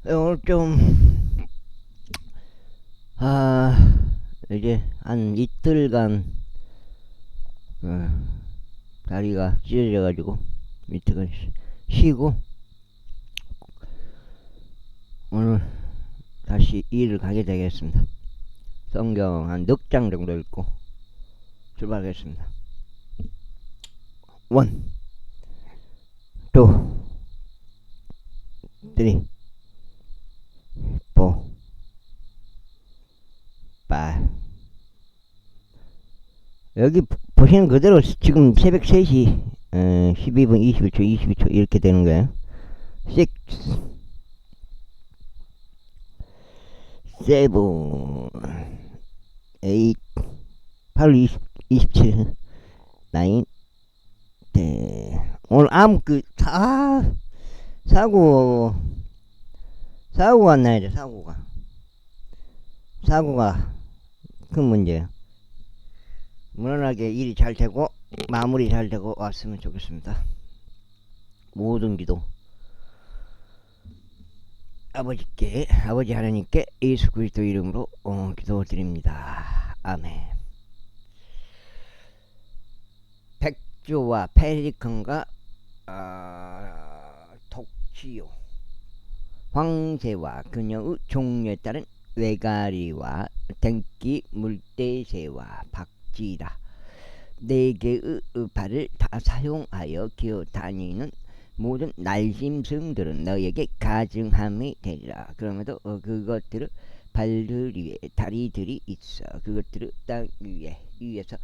오늘 좀, 이제 한 이틀간, 어, 다리가 찢어져가지고, 이틀간 쉬고, 오늘 다시 일을 가게 되겠습니다. 성경 한 넉 장 정도 읽고, 출발하겠습니다. 원, 투, 쓰리, 포, 파. 여기 보시는 그대로 지금 새벽 3시 12분 21초 22초 이렇게 되는 거예요. 6, 7, 8, 8, 27, 9, 오늘 사고 사고가 나야 돼. 사고가 큰 문제예요. 무난하게 일이 잘 되고 마무리 잘 되고 왔으면 좋겠습니다. 모든 기도 아버지 하나님께 예수 그리스도 이름으로 기도드립니다. 아멘. 백조와 펠리컨과 독지요, 황새와 그녀의 종류에 따른 외가리와 댕기 물대새와 박쥐라. 네 개의 발을 다 사용하여 기어 다니는 모든 날짐승들은 너에게 가증함이 되리라. 그러므로 그것들의 발들 위에 다리들이 있어 그것들의 땅 위에서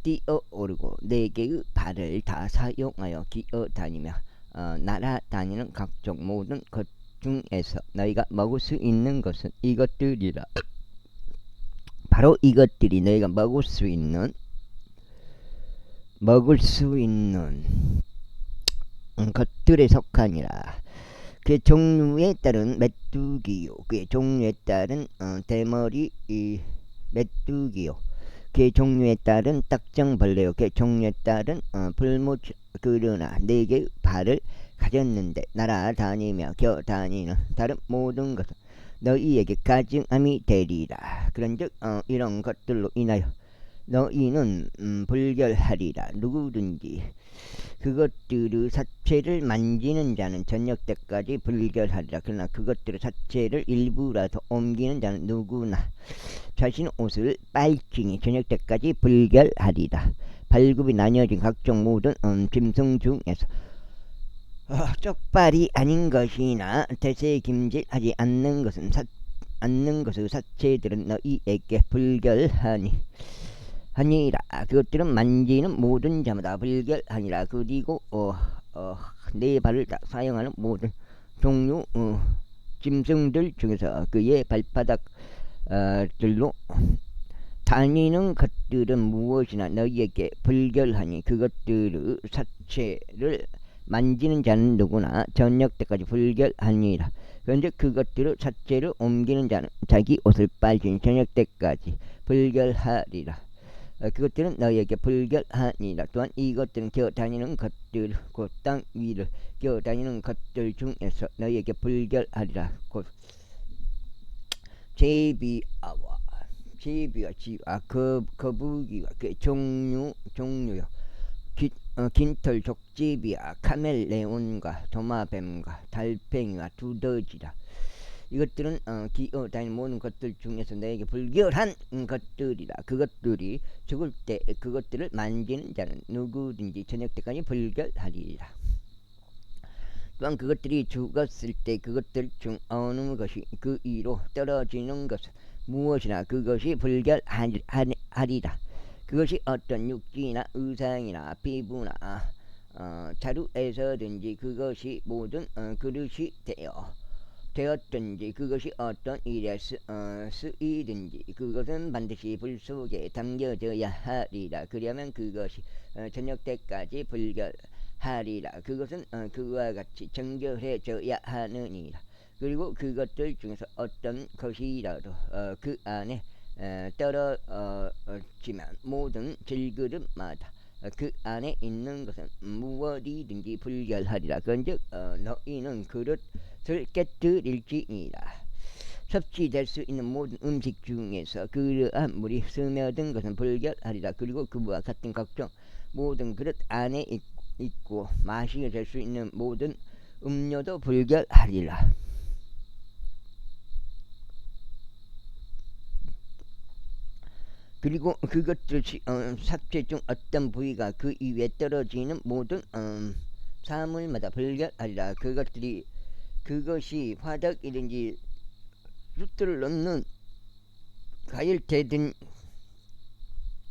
뛰어오르고 네 개의 발을 다 사용하여 기어 다니며 날아다니는 각종 모든 것 중에서 너희가 먹을 수 있는 것은 이것들이라. 바로 이것들이 너희가 먹을 수 있는 것들에 속하니라. 그 종류에 따른 메뚜기요, 그 종류에 따른 대머리 메뚜기요, 그 종류에 따른 딱정벌레요, 그 종류에 따른 불모치. 그러나 네 개의 발을 가졌는데 날아다니며 겨다니는 다른 모든 것은 너희에게 가증함이 되리라. 그런즉 이런 것들로 인하여 너희는 불결하리라. 누구든지 그것들의 사체를 만지는 자는 저녁 때까지 불결하리라. 그러나 그것들의 사체를 일부라도 옮기는 자는 누구나 자신의 옷을 빨징이 저녁 때까지 불결하리라. 발굽이 나뉘어진 각종 모든 짐승 중에서 쪽발이 아닌 것이나 되새김질하지 않는 것의 사체들은 너희에게 불결하니라. 그것들은 만지는 모든 자마다 불결하니라. 그리고 네 발을 다 사용하는 모든 종류 짐승들 중에서 그의 발바닥들로 다니는 것들은 무엇이나 너희에게 불결하니 그것들의 사체를 만지는 자는 누구나 저녁 때까지 불결하니라. 그런데 그것들의 사체를 옮기는 자는 자기 옷을 빨진 저녁 때까지 불결하리라. 그것들은 너희에게 불결하니라. 또한 이것들은 기어다니는 것들, 곧 땅 위를 기어다니는 것들 중에서 너희에게 불결하리라. 곧 제비와 지와 거북이와 그 종류요, 긴털 족제비와 카멜레온과 도마뱀과 달팽이와 두더지라. 이것들은 기어다니는 모든 것들 중에서 너에게 불결한 것들이라. 그것들이 죽을 때 그것들을 만지는 자는 누구든지 저녁 때까지 불결하리라. 또한 그것들이 죽었을 때 그것들 중 어느 것이 그 위로 떨어지는 것은 무엇이나 그것이 불결하리라. 그것이 어떤 육지나 의상이나 피부나 자루에서든지 그것이 모든 그릇이 되었든지 그것이 어떤 일에 쓰이든지 그것은 반드시 불 속에 담겨져야 하리라. 그러면 그것이 저녁 때까지 불결하리라. 그것은 그와 같이 정결해져야 하느니라. 그리고 그것들 중에서 어떤 것이라도 그 안에 떨어지면 모든 질그릇마다 그 안에 있는 것은 무엇이든지 불결하리라. 그런즉 너희는 그릇 깨뜨릴지니라. 섭취될 수 있는 모든 음식 중에서 그러한 물이 스며든 것은 불결하리라. 그리고 그와 같은 각종 모든 그릇 안에 있고 마시게 될 수 있는 모든 음료도 불결하리라. 그리고 그것들 삭제 중 어떤 부위가 그 위에 떨어지는 모든 사물마다 불결하리라. 그것이 화덕이든지 숯을 넣는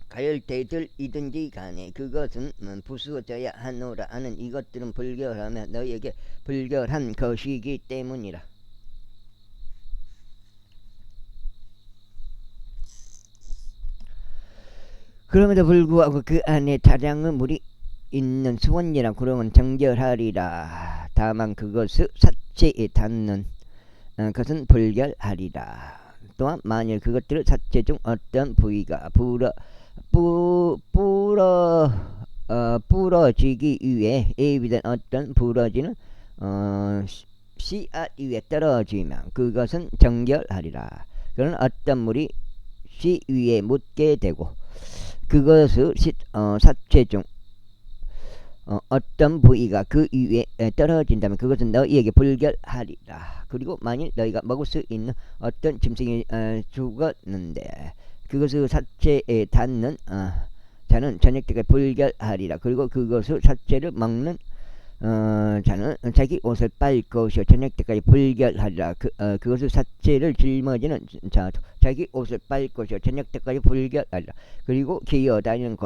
가열대들이든지 간에 그것은 부수어져야 하노라 하는 이것들은 불결하며 너에게 불결한 것이기 때문이라. 그럼에도 불구하고 그 안에 다량의 물이 있는 수원이라 그러면 정결하리라. 다만 그것을 사체에 닿는 그것은 불결하리라. 또한 만일 그것들을 사체 중 어떤 부위가 부러지기 위해 예비된 어떤 부러지는 씨앗 위에 떨어지면 그것은 정결하리라. 그런 어떤 물이 씨 위에 묻게 되고 그것을 사체 중 어떤 부위가 그 위에 떨어진다면 그것은 너희에게 불결하리라. 그리고 만일 너희가 먹을 수 있는 어떤 짐승이 죽었는데 그것을 사체에 닿는 자는 저녁 때까지 불결하리라. 그리고 그것을 사체를 먹는 자는 자기 옷을 빨 것이요 저녁 때까지 불결하리라. 그것을 사체를 짊어지는 자도 자기 옷을 빨 것이요 저녁 때까지 불결하리라. 그리고 기어다니는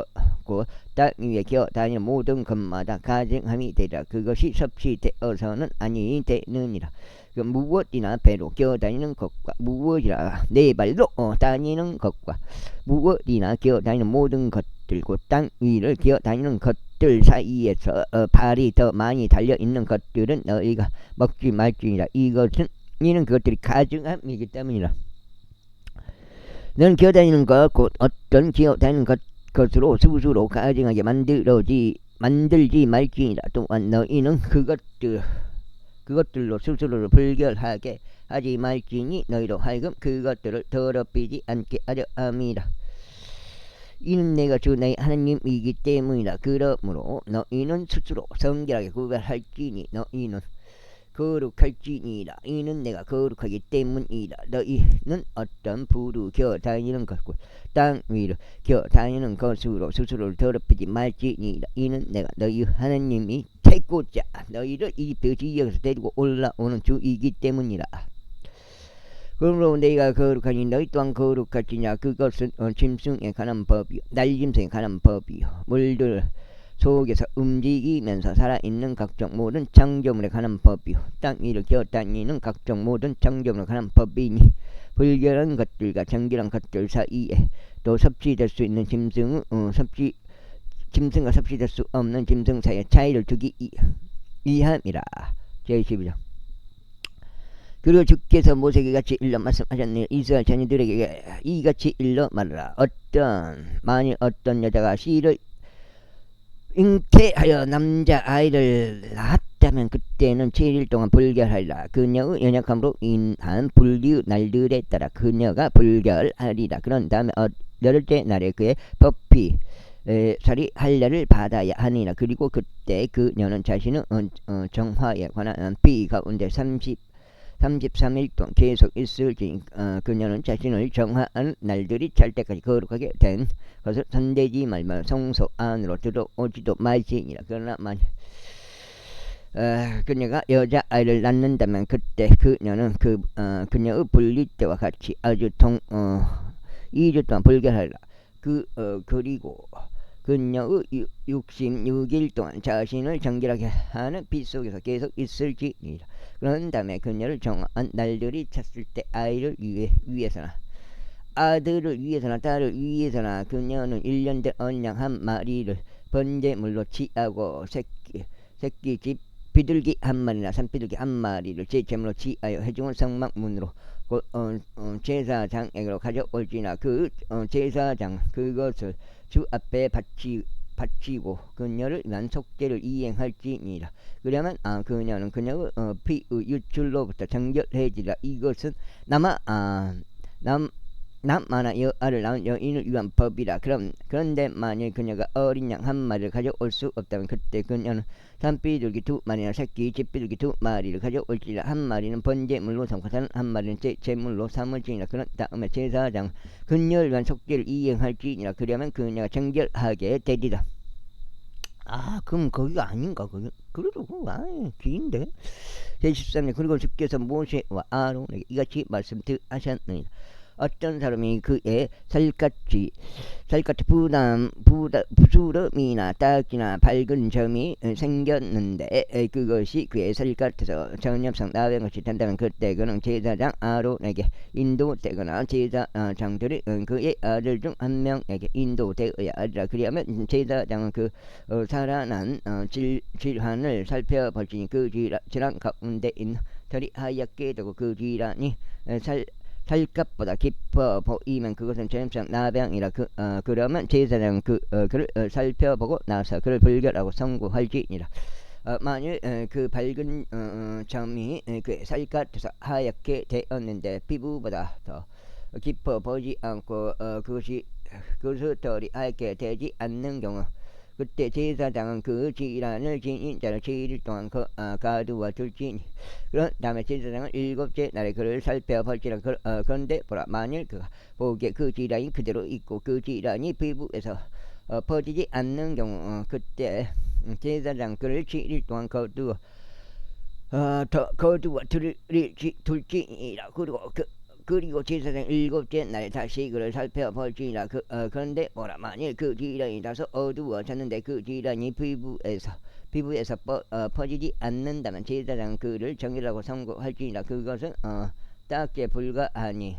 땅 위에 기어다니는 모든 것마다 가증함이 되리라. 그것이 섭취되어서는 아니 되느니라. 그 무엇이나 배로 기어다니는 것과 무엇이나 네 발로 다니는 것과 무엇이나 기어다니는 모든 것들고 땅 위를 기어다니는 것들 사이에서 발이 더 많이 달려있는 것들은 너희가 먹지 말지니라. 이는 그것들이 가증함이기 때문이라. 너는 기어다니는 것 곧 어떤 기어다니는 것으로 스스로 가증하게 만들지 말지니라. 또한 너희는 그것들로 스스로를 불결하게 하지 말지니 너희로 하여금 그것들을 더럽히지 않게 하려 함이라. 이는 내가 주 너희 하나님이기 때문이라. 그러므로 너희는 스스로 성결하게 구별할지니 너희는 거룩할지니라. 이는 내가 거룩하기 때문이라. 너희는 어떤 부루 기어다니는 것과 땅 위를 기어다니는 것으로 스스로를 더럽히지 말지니라. 이는 내가 너희 하나님이 태고자 너희를 이집트 지역에서 데리고 올라오는 주이기 때문이라. 그러므로 너희가 거룩하니 너희 또한 거룩할지냐. 그것은 짐승에 관한 법이요 날짐승에 관한 법이요 물들 속에서 움직이면서 살아있는 각종 모든 창조물에 관한 법이요 땅 위를 기어다니는 각종 모든 창조물에 관한 법이니 불결한 것들과 정결한 것들 사이에 또 섭취될 수 있는 짐승과 섭취될 수 없는 짐승 사이에 차이를 두기 이함이라. 제12장. 그리고 주께서 모세에게 같이 일러 말씀하셨느니 이스라엘 자녀들에게 이같이 일러 말하라. 만일 어떤 여자가 씨를 잉태하여 남자아이를 낳았다면 그때는 7일 동안 불결하리라. 그녀의 연약함으로 인한 불리의 날들에 따라 그녀가 불결하리라. 그런 다음에 열흘째 날에 그의 법비 살이 할례를 받아야 하니라. 그리고 그때 그녀는 자신의 정화에 관한 비 가운데 33일 동안 계속 있을지 그녀는 자신을 정화한 날들이 찰 때까지 거룩하게 된 것을 손대지 말며 성소 안으로 들어오지도 말지니라. 그러나 만약 그녀가 여자아이를 낳는다면 그때 그녀는 그녀의 분리 때와 같이 아주 2주 동안 불결하리라. 그리고 그녀의 66일 동안 자신을 정결하게 하는 빛 속에서 계속 있을지니라. 그런 다음에 그녀를 정한 날들이 찼을 때 아이를 위해서나 아들을 위해서나 딸을 위해서나 그녀는 1년 된 언양 한 마리를 번제물로 취하고 새끼집 비둘기 한 마리나 산비둘기 한 마리를 제 제물로 취하여 회중을 성막문으로 제사장에게로 가져올지나 그 제사장 그것을 주 앞에 바치고 바치고 그녀를 위한 속죄를 이행할지니라. 그러면 그녀는 그녀의 피의 유출로부터 정결해지라. 이것은 남아 남만한 여아를 낳은 여인을 위한 법이라. 그런데 만일 그녀가 어린 양 한 마리를 가져올 수 없다면 그때 그녀는 산비둘기 두 마리나 새끼 집비둘기 두 마리를 가져올지라. 한 마리는 번제물로 삼고 다른 한 마리는 제물로 삼을지니라. 그런 다음에 제사장 그녀를 위한 속죄를 이행할지니라. 그러면 그녀가 정결하게 되리라. 그럼 거기가 아닌가? 그래도 긴데. 제13년 그리고 주께서 모세와 아론에게 이같이 말씀하셨느니라. 어떤 사람이 그의 살갗이 부스럼이나 딱지나 밝은 점이 생겼는데 그것이 그의 살갗에서 전염성 나병같이 된다면 그때 그는 제사장 아론에게 인도되거나 제사장들이 그의 아들 중 한 명에게 인도되어야 하리라. 그리하면 제사장은 그 살아난 질환을 살펴볼지니 그 질환 가운데 있는 털이 하얗게 되고 그 질환이 살갗보다 깊어 보이면 그것은 전염성 나병이라. 그러면 제사장은 그를 살펴보고 나서 그를 불결하고 선고할지니라. 만일 그 밝은 점이 그 살갗에서 하얗게 되었는데 피부보다 더 깊어 보이지 않고 그것이 털이 하얗게 되지 않는 경우 그때 제사장은 그 질환을 지닌 자를 7일 동안 가두어 둘지니. 그런 다음에 제사장은 7째 날에 그를 살펴볼지라. 그런데 보라, 만일 그가 보기에 그 질환이 그대로 있고 그 질환이 피부에서 퍼지지 않는 경우 그때 제사장 그를 7일 동안 거두어 둘지니라. 그리고 제사장 7째 날에 다시 그를 살펴볼지니라. 그런데 뭐라, 만일 그 질환이 다소 어두워졌는데 그 질환이 피부에서 퍼지지 않는다면 제사장 그를 정결하고 선고할지니라. 그것은 딱지에 불가아니라.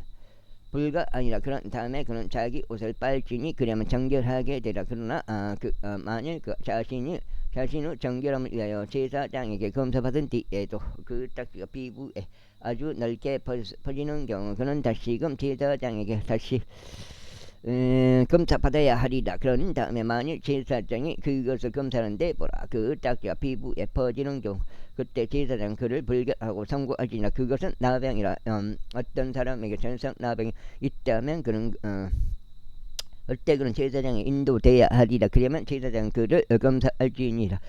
그런 다음에 그는 자기 옷을 빨지니 그러면 정결하게 되라. 그러나 만일 그 자신의 정결함을 위하여 제사장에게 검사받은 뒤에도 그 딱지가 피부에 아주 넓게 퍼지는 경우 그는 다시금 제사장에게 다시 검사받아야 하리라. 그런 다음에 만일 제사장이 그것을 검사하는데 보라, 그 딱지가 피부에 퍼지는 경우 그때 제사장 그를 불결하고 선고할지니라. 그것은 나병이라. 어떤 사람에게 전염성 나병이 있다면 그는 제사장에 인도돼야 하리라. 그러면 제사장 그를 검사할지니라.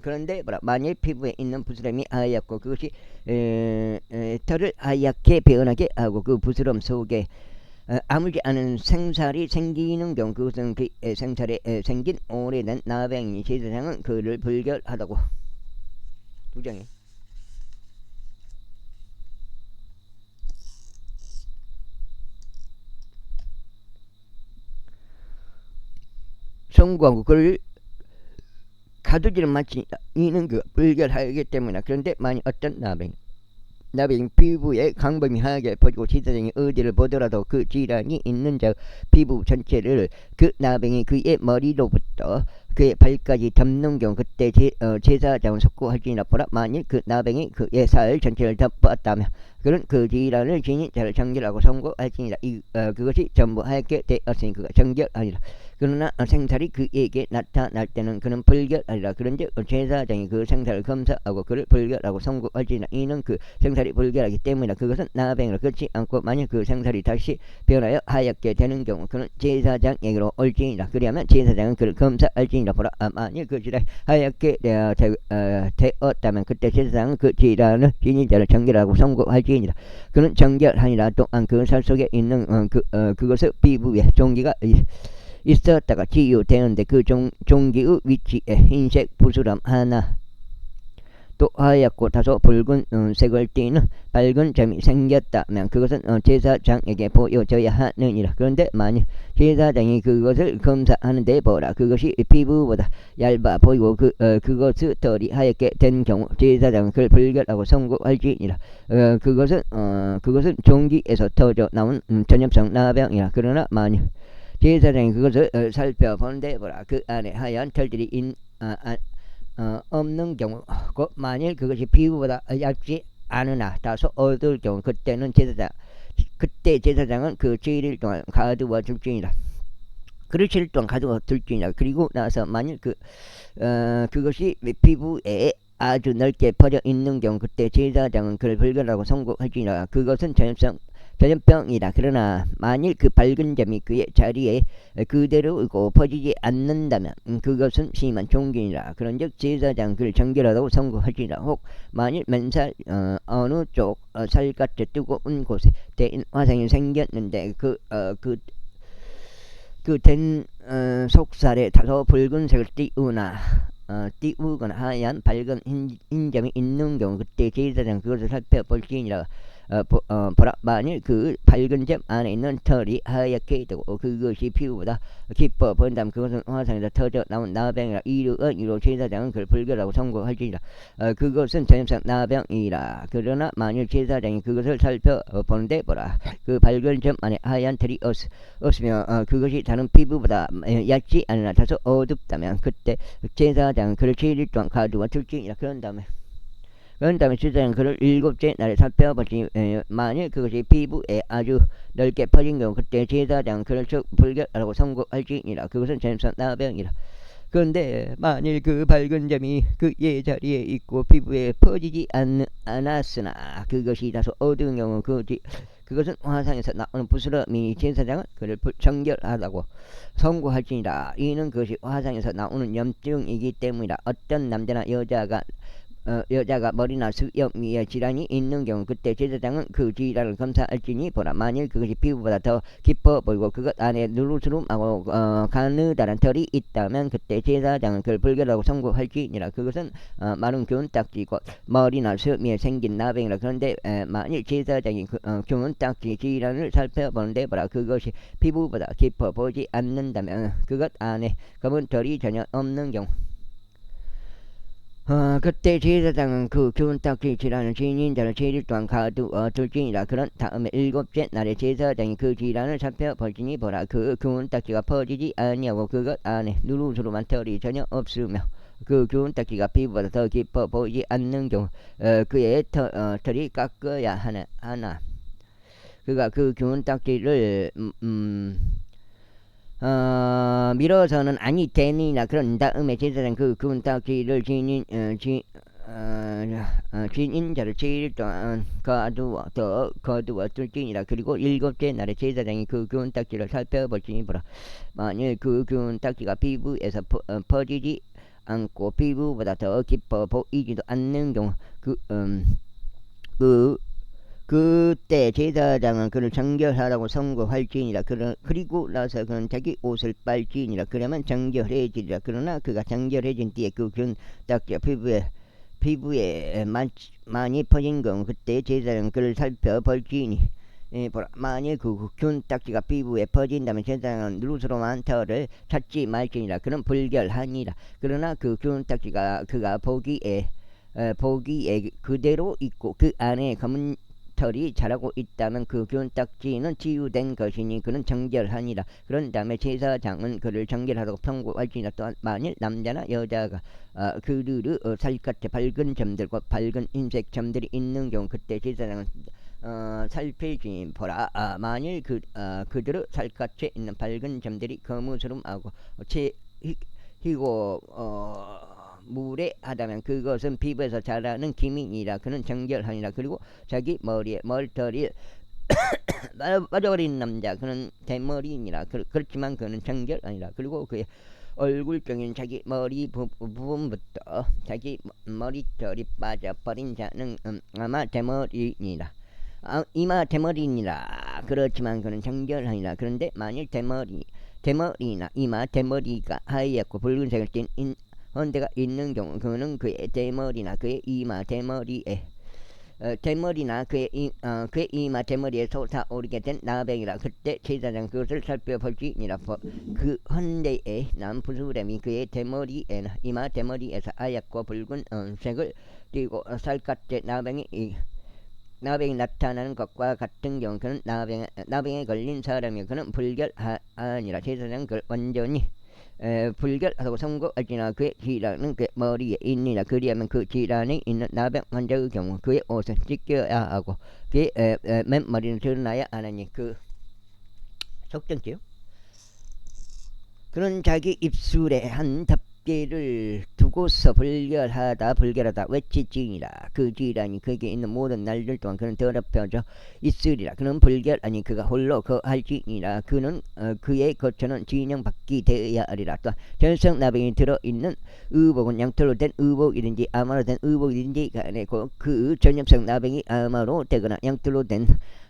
그런데 뭐라, 만일 피부에 있는 부스럼이 하얗고 그것이 털을 하얗게 변하게 하고 그 부스럼 속에 아물지 않은 생살이 생기는 경우 그것은 그 생살에 생긴 오래된 나병이니 제사장은 그를 불결하다고. 2장에 선고하고 그를 가두지를 마치는 그 불결하기 때문이다. 그런데 만일 어떤 나병 피부에 강범이 하게 퍼지고 제사장이 어디를 보더라도 그 질환이 있는 자 피부 전체를 그 나병이 그의 머리로부터 그의 발까지 덮는 경우 그때 제사장은 속고할지니라. 보라, 만일 그 나병이 그의 살 전체를 덮었다면 그는 그 질환을 지닌 자를 정결하고 선고할지니라. 그것이 전부 하얗게 되었으니 그가 정결하니라. 그러나 생살이 그에게 나타날 때는 그는 불결하리라. 그런즉 제사장이 그 생살을 검사하고 그를 불결하고 선고할지니라. 이는 그 생살이 불결하기 때문이라. 그것은 나병이라. 그렇지 않고 만일 그 생살이 다시 변하여 하얗게 되는 경우 그는 제사장에게로 올지니라. 그리하면 제사장은 그를 검사할지니라. 보라, 만일 그 질환이 하얗게 되었다면 그때 제사장은 그 질환을 지닌 자를 정결하고 선고할지니라. 그는 정결하니라. 또한 그 살 속에 있는 그것의 피부에 종기가 있었다가 치유되는데 그 종기의 위치에 흰색 부스럼 하나 또 하얗고 다소 붉은 색을 띠는 밝은 점이 생겼다면 그것은 제사장에게 보여져야 하느니라. 그런데 만일 제사장이 그것을 검사하는데 보라, 그것이 피부보다 얇아 보이고 그것의 털이 하얗게 된 경우 제사장은 그를 불결하고 선고할지니라. 그것은 종기에서 터져 나온 전염성 나병이라. 그러나 만일 제사장이 그것을 살펴보는데 보라, 그 안에 하얀 털들이 없는 경우 만일 그것이 피부보다 얇지 않으나 다소 어두울 경우 그때 제사장은 그 7일 동안 가두어 줄지니라. 그릇을 또한 가지고 둘지니라. 그리고 나서 만일 그것이 피부에 아주 넓게 퍼져 있는 경우 그때 제사장은 그를 불결하고 선고할지니라. 그것은 전염병이다. 그러나 만일 그 밝은 점이 그의 자리에 그대로 있고 퍼지지 않는다면 그것은 심한 종균이라. 그런즉 제사장 그를 정결하다고 선고할지니라. 혹 만일 맨살 어느 쪽 살갗에 뜨거운 곳에 대인 화상이 생겼는데 된 속살에 다소 붉은색을 띄우거나 하얀 밝은 인점이 있는 경우 그때 제사장 그것을 살펴볼지니라. 보라. 만일 그 밝은 점 안에 있는 털이 하얗게 되고 그것이 피부보다 깊어 보인다면 그것은 화상에서 터져 나온 나병이라. 이로 제사장은 그를 불결하고 선고할지니라. 그것은 전염성 나병이라. 그러나 만일 제사장이 그것을 살펴보는데 보라. 그 밝은 점 안에 하얀 털이 없으며 그것이 다른 피부보다 얇지 않으나 다소 어둡다면 그때 제사장은 그를 7일 동안 가두어 둘지니라. 그런 다음에 제사장은 그를 7째 날에 살펴보시니 만일 그것이 피부에 아주 넓게 퍼진 경우 그때 제사장은 그를 불결하라고 선고할지니라. 그것은 전염성 나병이라. 그런데 만일 그 밝은 점이 그의 자리에 있고 피부에 퍼지지 않았으나 그것이 다소 어두운 경우 그것은 화상에서 나오는 부스러미 제사장은 그를 정결하다고 선고할지니라. 이는 그것이 화상에서 나오는 염증이기 때문이라. 어떤 남자나 여자가 머리나 수염 위에 질환이 있는 경우 그때 제사장은 그 질환을 검사할지니 보라. 만일 그것이 피부보다 더 깊어 보이고 그것 안에 누르스름하고 가느다란 털이 있다면 그때 제사장은 그를 불결하고 선고할지니라. 그것은 마른 균딱지고 머리나 수염 위에 생긴 나병이라. 그런데 만일 제사장이 균딱지 질환을 살펴보는데 보라. 그것이 피부보다 깊어 보이지 않는다면 그것 안에 검은 털이 전혀 없는 경우 그때 제사장은 그 균딱지 질환을 지닌 자를 7일 동안 가두어 둘지니라. 그런 다음에 7째 날에 제사장이 그 질환을 살펴볼지니 보라. 그 균딱지가 퍼지지 아니하고 그것 안에 누르스름한 털이 전혀 없으며 그 균딱지가 피부보다 더 깊어 보이지 않는 경우 그의 털이 깎아야 하나. 그가 그 균딱지를 밀어서는 아니 되니라. 그런 다음에 제사장 그 균딱지를 지닌 자를 7일 동안 거두어 둘지니라. 그리고 7째 날에 제사장이 그 균딱지를 살펴볼지니 보라. 만일 그 균딱지가 피부에서 퍼지지 않고 피부보다 더 깊어 보이지도 않는 경우 그때 제사장은 그를 정결하라고 선고할지니라. 그리고 나서 그는 자기 옷을 빨지니라. 그러면 정결해지리라. 그러나 그가 정결해진 뒤에 그 균딱지가 피부에 많이 퍼진 경우 그때 제사장은 그를 살펴볼지니 보라. 만일 그 균딱지가 피부에 퍼진다면 제사장은 누르스름한 털을 찾지 말지니라. 그는 불결하니라. 그러나 그 균딱지가 그가 보기에 그대로 있고 그 안에 검은 털이 자라고 있다면 그 균딱지는 치유된 것이니 그는 정결하니라. 그런 다음에 제사장은 그를 정결하라고 평고할지니라. 또한 만일 남자나 여자가 그들의 살갗에 밝은 점들과 밝은 흰색 점들이 있는 경우 그때 제사장은 살필지니 보라. 만일 그들의 살갗에 있는 밝은 점들이 거무스름하고 희고 무례하다면 그것은 피부에서 자라는 기민이라. 그는 정결하니라. 그리고 자기 머리에 머리털이 빠져버린 남자 그는 대머리이니라. 그렇지만 그는 정결하니라. 그리고 그의 얼굴적인 자기 머리 부분부터 자기 머리털이 빠져버린 자는 아마 대머리이니라. 이마 대머리니라. 그렇지만 그는 정결하니라. 그런데 만일 대머리나 이마 대머리가 하얗고 붉은색을 띤 헌데가 있는 경우 그는 그의 대머리나 그의 이마 대머리에 대머리나 그의 이마 대머리에 솟아오르게 된 나병이라. 그때 제사장 그것을 살펴볼지니라. 그 헌데에 난 부스럼이 그의 대머리에나 이마 대머리에서 하얗고 붉은 색을 띠고 살갗에 나병이 나타나는 것과 같은 경우 그는 나병에 걸린 사람이 그는 불결하니라. 제사장은 그를 완전히 불결하다고 선고할지나 그의 질환은 그의 머리에 있니라. 그리하면 그 질환에 있는 나병 환자의 경우 그의 옷은 찢겨야 하고 그의 맨머리는 드러나야 하나니. 그 속정지요. 그는 자기 입술에 한 덮개를 두고서 불결하다 외치지니라. 그 지란이 그에게 있는 모든 날들 동안 그는 더럽혀져 있으리라. 그는 불결하니 그가 홀로 거할지니라. 그는 그의 거처는 진영밖이 되어야 하리라. 또 전성 나병이 들어있는 의복은 양털로 된 의복이든지 아마로 된 의복이든지 간에 그 전염성 나병이 아마로 되거나 양털로 된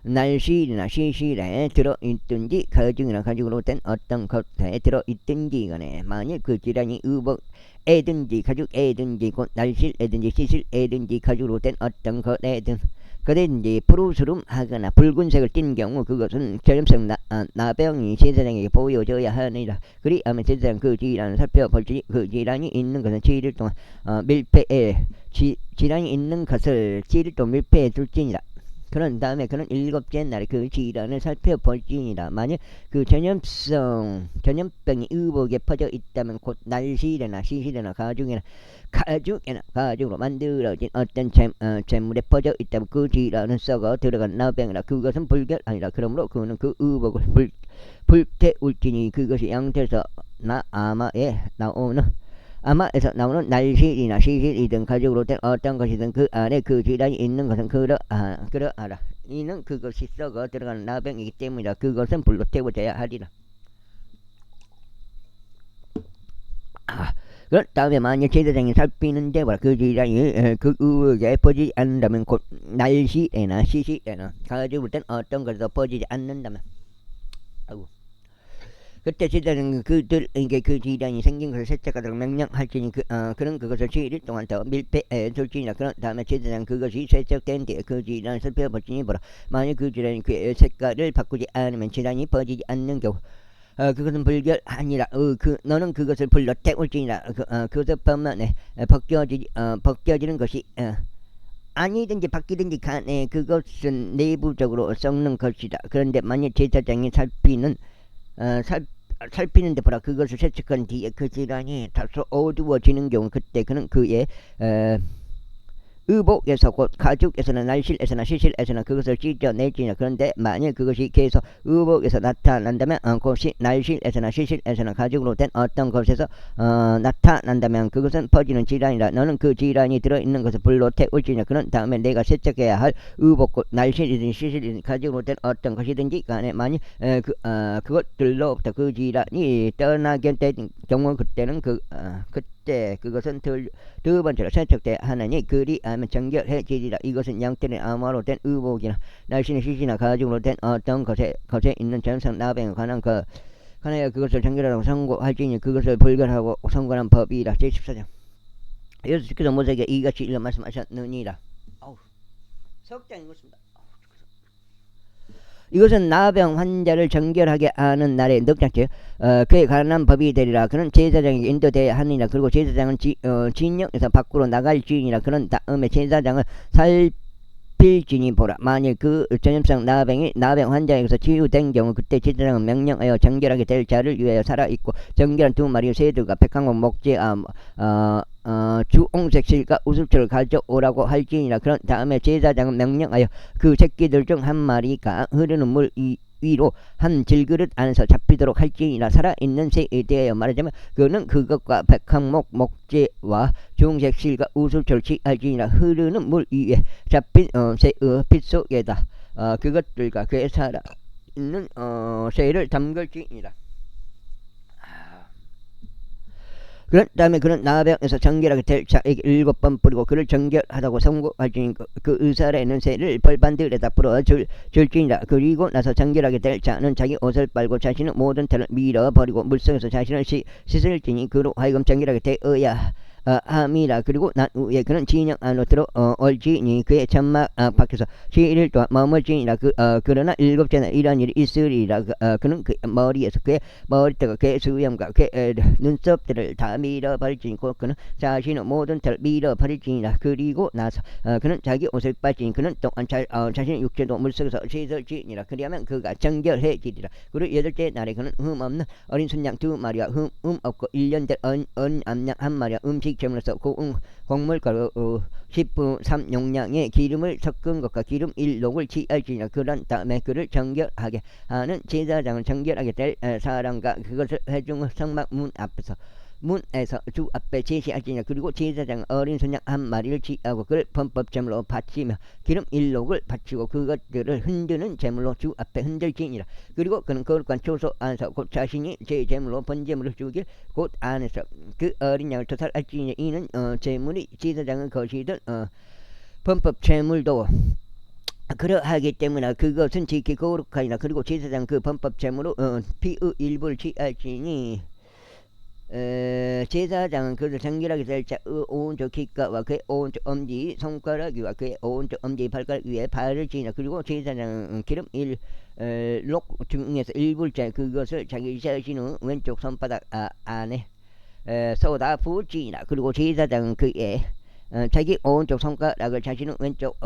날실이나 시실에 들어있든지 가죽이나 가죽으로 된 어떤 것에 들어있든지 간에 만일 그 질환이 의복에든지 가죽에든지 곧 날실에든지 시실에든지 가죽으로 된 어떤 것에든 그든지 푸르스름 하거나 붉은색을 띤 경우 그것은 전염성 나병이 제사장에게 보여줘야 하니라. 그리하면 제사장 그 질환을 살펴볼지 그 질환이 있는 것은 7일 동안 밀폐에 질환이 있는 것을 7일 동안 밀폐해 둘지니라. 그런 다음에 그는 7째 날에 그 질환을 살펴볼지니라. 만일 그 전염병이 의복에 퍼져 있다면 곧 날실이나 시실이나 가죽으로 만들어진 어떤 재물에 퍼져 있다면 그 질환은 썩어 들어간 나병이라. 그것은 불결아니라. 그러므로 그는 그 의복을 불태울지니 그것이 양태에서 아마에서 나오는 날실이나 시실이든 가죽으로 된 어떤 것이든 그 안에 그 질환이 있는 것은 그러하라. 이는 그것이 썩어 들어가는 나병이기 때문이라. 그것은 불로 태워져야 하리라. 그 다음에 만약 제사장이 살피는 데보다 그 질환이 그 의복에 퍼지지 않는다면 곧 날실이나 시실이나 가죽으로 된 어떤 것에도 퍼지지 않는다면 그때 제사장은 그들에게 그 질환이 생긴 것을 세척하도록 명령할지니 그는 그것을 7일 동안 더 밀폐해 둘지니라. 그런 다음에 제사장은 그것이 세척된 뒤에 그 질환을 살펴볼지니 보라. 만약 그 질환이 그의 색깔을 바꾸지 않으면 질환이 퍼지지 않는 경우 그것은 불결하니라. 너는 그것을 불러 태울지니라. 그것을 범안에 벗겨지는 것이 아니든지 바뀌든지 간에 그것은 내부적으로 썩는 것이다. 그런데 만약 제사장이 살피는데 보라. 그것을 세척한 뒤에 그 질환이 다소 어두워지는 경우 그때 그는 그의 의복에서 곧 가죽에서나 날실에서나 시실에서나 그것을 찢어내지니라. 그런데 만일 그것이 계속 의복에서 나타난다면 곧 날실에서나 시실에서나 가죽으로 된 어떤 것에서 나타난다면 그것은 퍼지는 질환이라. 너는 그 질환이 들어있는 것을 불로 태울지니라. 그런 다음에 내가 세척해야 할 의복 곧 날실이든 시실이든 가죽으로 된 어떤 것이든지 간에 만일 그것들로부터 그 질환이 떠나게 된 경우 그때는 그때 그것은 두 번째로 세척돼야 하느니 그리하면 정결해지리라. 이것은 양떼는 아마로 된 의복이나 날씨나 시시나 가죽으로 된 어떤 것에 있는 전성 나병에 관하여 그것을 정결하라고 선고할지니 그것을 불결하고 선고한 법이라. 제14장. 예수께서 모세에게 이같이 일러 말씀하셨느니라. 석장 읽었습니다. 이것은 나병 환자를 정결하게 하는 날에 넉장째 그에 관한 법이 되리라. 그는 제사장에게 인도되어야 하느니라. 그리고 제사장은 진영에서 밖으로 나갈지니라. 그런 다음에 제사장을 살필지니 보라. 만일 그 전염성 나병 환자에게서 치유된 경우 그때 제사장은 명령하여 정결하게 될 자를 위하여 살아있고 정결한 2마리 새들과 100항목 목재 주홍색 실과 우슬초를 가져오라고 할지니라. 그런 다음에 제사장은 명령하여 그 새끼들 중 한 마리가 흐르는 물 위로 한 질그릇 안에서 잡히도록 할지니라. 살아있는 새에 대하여 말하자면 그는 그것과 100항목 목재와 주홍색 실과 우슬초를 취할지니라. 흐르는 물 위에 잡힌 새의 피 속에다 그것들과 그에 살아있는 새를 담글지니라. 그런 다음에 그는 나병에서 정결하게 될 자에게 7번 뿌리고 그를 정결하다고 선고할지니 그 의사에 있는 새를 벌반들에다 풀어 줄지니라. 그리고 나서 정결하게 될 자는 자기 옷을 빨고 자신의 모든 털을 밀어버리고 물속에서 자신을 씻을지니 그로 하여금 정결하게 되어야 함이라. 그리고 난 후에 그는 진영 안으로 들어올지니 그의 천막 밖에서 7일 동안 머물지니라. 그러나 7째 날 이런 일이 있으리라. 그는 그의 머리에서 그의 머리털과 그의 수염과 그의 눈썹들을 다 밀어버릴지니 그는 자신의 모든 털을 밀어버릴지니라. 그리고 나서 그는 자기 옷을 빨지니 그는 또한 자신의 육체도 물속에서 씻을지니라. 그리하면 그가 정결해지리라. 그리고 8째 날에 그는 흠없는 어린 순양 2마리와 흠 없고 1년 된 어린 암양 1마리와 음식 음식점으로서 고운 곡물가루 10분 3용량의 기름을 섞은 것과 기름 1록을 취할지니라. 그런 다음에 그를 정결하게 하는 제사장을 정결하게 될 사람과 그것을 회중 성막 문에서 주 앞에 제시할지니라. 그리고 제사장은 어린 소냥 한 마리를 취하고 그를 범법제물로 바치며 기름 1록을 바치고 그것들을 흔드는 제물로 주 앞에 흔들지니라. 그리고 그는 거룩한 초소 안에서 곧 자신이 제 제물로 번제물을 주길 곧 안에서 그 어린 양을 토살할지니 이는 제물이 제사장은 것이든 범법 제물도 그러하기 때문에 그것은 지키 거룩하니라. 그리고 제사장 그 범법 제물로 피의 일부를 취할지니 제사장은 그를 정결하게 될 자의 오른쪽 귓가와 그의 오른쪽 엄지 손가락 위와 그의 오른쪽 엄지 발가락 위에 발을 지니라. 그리고 제사장은 기름 1록 중에서 일불째 그것을 자기 자신의 왼쪽 손바닥 안에 쏟아 부을지니라. 그리고 제사장은 그의 자기 오른쪽 손가락을 자신의 왼쪽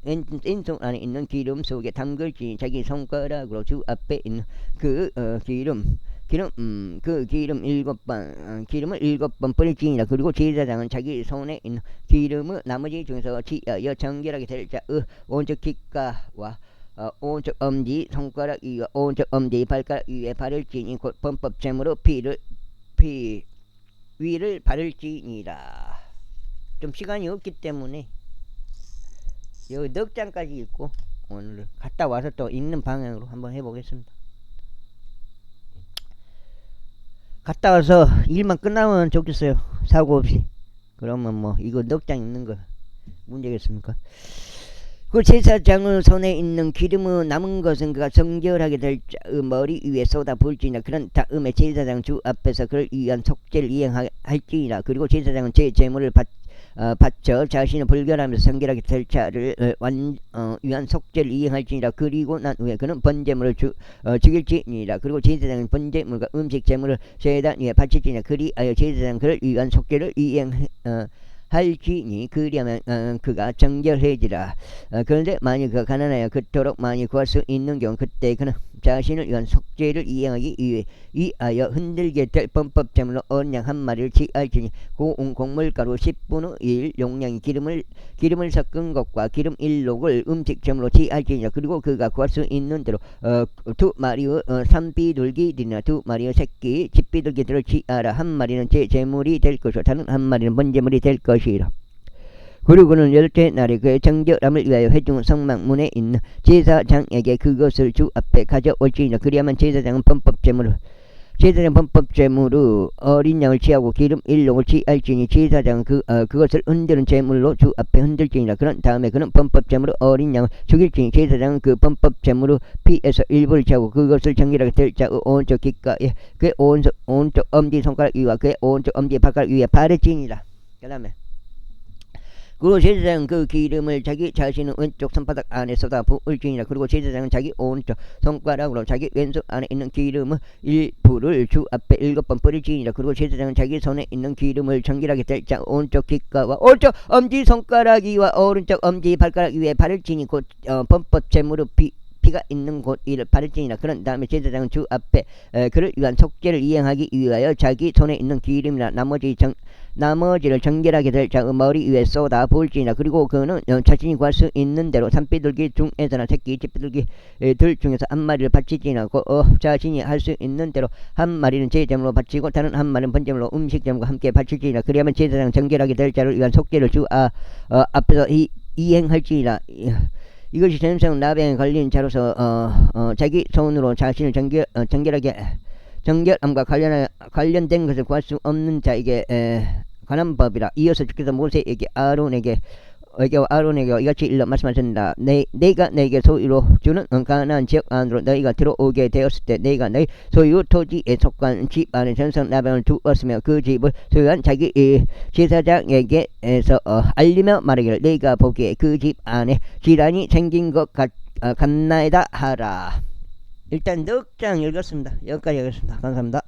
왼손 안에 있는 기름 속에 담글지 자기 손가락으로 주 앞에 있는 그 기름을 7번 뿌릴지니라. 그리고 제사장은 자기 손에 있는 기름을 나머지 중에서 취하여 정결하게 될 자의 오른쪽 귓가와 오른쪽 엄지 손가락 위와 오른쪽 엄지 발가락 위에 바를지니 곧 범법제물로 위를 바를지니라. 좀 시간이 없기 때문에 여기 넉 장까지 읽고 오늘 갔다 와서 또 읽는 방향으로 한번 해보겠습니다. 갔다 와서 일만 끝나면 좋겠어요. 사고 없이. 그러면 뭐 이거 넉 장 있는 거 문제겠습니까? 그 제사장의 손에 있는 기름의 남은 것은 그가 정결하게 될 자의 머리 위에 쏟아 부을지니라. 그런 다음에 제사장 주 앞에서 그를 위한 속죄를 이행할지니라. 그리고 제사장은 제 제물을 바쳐 자신을 불결하면서 정결하게 될 자를 위한 속죄를 이행할지니라. 그리고 난 후에 그는 번제물을 죽일지니라. 그리고 제사장은 번제물과 음식 제물을 제단 위에 바칠지니라. 그리하여 제사장은 그를 위한 속죄를 할지니 그리하면 그가 정결해지라. 그런데 만일 그가 가난하여 그토록 많이 구할 수 있는 경우 그때 그는 자신을 위한 속죄를 이행하기 위하여 흔들게 될 범법제물로 어린 양 한 마리를 취할지니 고운 곡물가루 10분의 1 용량의 기름을 섞은 것과 기름 1록을 음식제물로 취할지니라. 그리고 그가 구할 수 있는 대로 2마리의 산비둘기들이나 2마리의 새끼 집비둘기들을 취하라. 한 마리는 제 제물이 될 것이요 다른 한 마리는 번제물이 될 것이라. 그리고 그는 10째 날에 그의 정결함을 위하여 회중 성막문에 있는 제사장에게 그것을 주 앞에 가져올지니라. 그리하면 제사장 범법제물을 어린 양을 취하고 기름 1록을 취할지니 제사장은 그것을 흔드는 제물로 주 앞에 흔들지니라. 그런 다음에 그는 범법제물로 어린 양을 죽일지니 제사장은 그 범법제물로 피에서 일부를 취하고 그것을 정결하게 될 자의 오른쪽 귓가에 그의 오른쪽 엄지 손가락 위와 그의 오른쪽 엄지 발가락 위에 바르지니라. 그 다음에 그리고 제사장은 그 기름을 자기 자신의 왼쪽 손바닥 안에 쏟아 부을지니라. 그리고 제사장은 자기 오른쪽 손가락으로 자기 왼손 안에 있는 기름의 일부를 주 앞에 7번 뿌릴지니라. 그리고 제사장은 자기 손에 있는 기름을 정결하게 될 자 오른쪽 귓가와 오른쪽 엄지 손가락 위와 오른쪽 엄지 발가락 위에 바를지니 곧 범법 제물의 피가 있는 곳 이를 바를지니라. 그런 다음에 제사장은 주 앞에 그를 위한 속죄를 이행하기 위하여 자기 손에 있는 기름이나 나머지를 정결하게 될 자의 머리 위에 쏟아 부을지니라. 그리고 그는 자신이 구할 수 있는 대로 산비둘기 중에서나 새끼 집비둘기들 중에서 한 마리를 바치지니라. 자신이 할 수 있는 대로 한 마리는 제제물로 바치고 다른 한 마리는 번제물로 음식제물과 함께 바칠지니라. 그리하면 제사장 정결하게 될 자를 위한 속죄를 주 앞에서 이행할지니라. 이것이 전생 나병에 걸린 자로서 자기 손으로 자신을 정결함과 관련된 것을 구할 수 없는 자에게 관한 법이라. 이어서 주께서 모세에게 아론에게 이같이 일러 말씀하셨다. 내가 내게 소유로 주는 가나안 지역 안으로 너희가 들어오게 되었을 때 내가 너희 소유 토지에 속한 집 안에 전성 나병을 두었으며 그 집을 소유한 자기 제사장에게서 알리며 말하기를 내가 보기에 그 집 안에 질환이 생긴 것 같나이다 하라. 일단 넉 장 읽었습니다. 여기까지 하겠습니다. 감사합니다.